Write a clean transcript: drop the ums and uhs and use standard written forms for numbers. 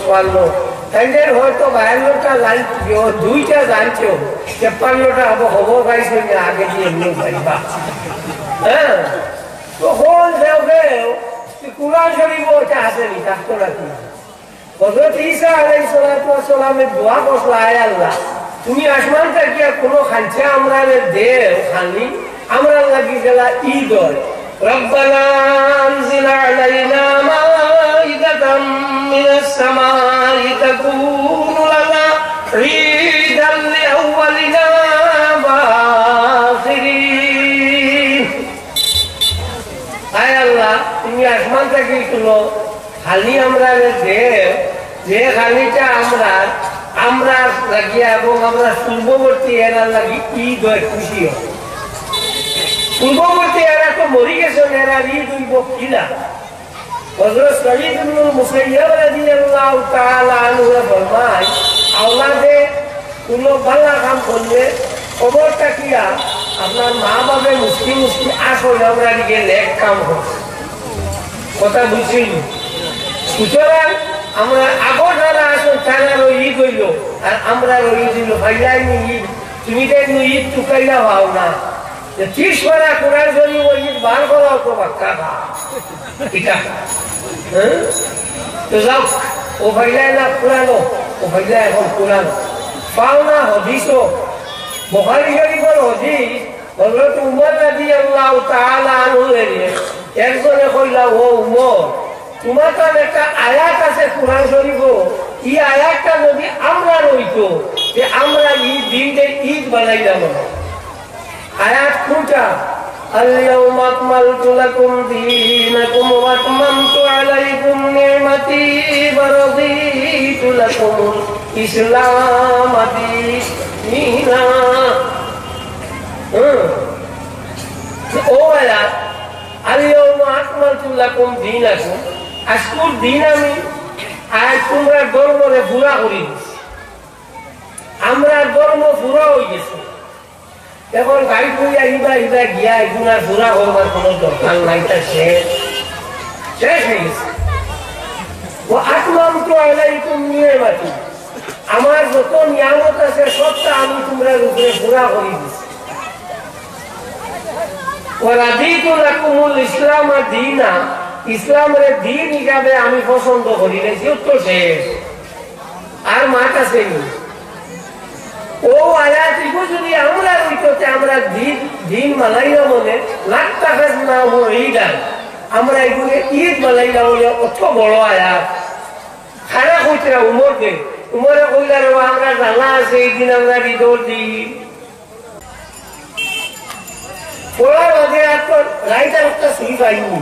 পারলো তাইদের হয়তো 52টা জানছো, 2টা জানছো, 53টা হবো গাইছো আগে দিয়ে এমনি পাইবা। হ্যাঁ, তখন কুরআন শরীফ ওটা আসেনি, থাকতো নাকি? হযরত ঈসা আলাইহিস সালামের দোয়া করছিল, আয় আল্লাহ তুমি আসমান থেকে কোনো খাঞ্চা আমরা দেও খালি আমরা লাগি গেলা ঈদ হয়। রব্বানা আনজিল আলাইনা মাইদাতাম মিনাস সামাই তাকুনু লানা ঈদান লিআউয়ালিনা ওয়া আখিরিন। আয় আল্লাহ তুমি আসমান থেকে কোনো খালি আমরা দেও, যে খালিটা আমরা লাগিয়া এবং আমরা পূর্ববর্তী এরার লাগি ঈদ হয়, খুশি হয়। পূর্ববর্তী এরা তো মরি গেছে, এরা ঈদ হইব কিনা? হযরত সাঈদ ইবনুল মুসাইয়্যিব রাদিয়াল্লাহু তাআলা আনহু ফরমায়, আওলাদে কোনো ভালো কাম করলে খবরটা কিয়া আপনার মা বাবা মুসলিম আসলে আমরা দিকে নেক কাম করছে, কথা বুঝছেন? সুতরাং আমরা আগর যারা আসো তারা ঈদ হইল আর আমরা ঈদ হইল ভাইলাই ঈদ, তুমি তো ঈদ চুকাইলা পাও না, 30 পারা কোরআন শরীফ ওই ঈদ বার করাও তো বাক্কা ভা এটা। হ্যাঁ, তো যাও ও ভাইলাই না পুরানো, ও ভাইলাই এখন পুরানো পাও না। হদিসও বুখারী শরীফের হদিস, হযরত উমর রাদিয়াল্লাহু তাআলা আনহু একজনে কইলা, ও উমর তোমার কাছে একটা আয়াত আছে কুরআন শরীফ, এই আয়াতটা যদি আমরা রইতো যে আমরা এই দিনকে ঈদ বানাইলাম। আয়াত কোনটা? আল-ইয়াওমা আকমালতু লাকুম দীনাকুম ওয়া আতমামতু আলাইকুম নি'মাতি ওয়া রাদিতু লাকুমুল ইসলাম দীনা। ও আয়াত আল-ইয়াওমা আকমালতু লাকুম দীনাকুম, আজকের দিন আমি আজ তোমরা ধর্মরে পুরা করে দিচ্ছি, আমরা ধর্ম পুরা হয়ে গেছে। এখন গাড়ি করিয়া ইবা গিয়া এগুলা পুরা করবার কোনো দরকার নাই, তা শেষ হয়ে গেছে। ও আকমামতু আলাইকুম নি'মাতি, আমার যত নিয়ামত আছে সবটা আমি তোমরা উপরে পুরা করে দিচ্ছি। ও রাদিতু লাকুমুল ইসলাম দীনা, ইসলামের দিন হিসাবে আমি পছন্দ করি না, তো শেষ আর মাঠ আছে। ও আয়াত যদি আমরা রইতে আমরা দিন মালাইলা বলে লাখ টাকা না ঈদ, আমরা এগুলো ঈদ মালাইলা বলে অত বড় আয়াত খারাপ হইতে উমরকে, উমরে কইলা আমরা জানা আছে এই দিন আমরা ঈদর দিন পড়ার আগে রাইটার একটা সুই পাইনি।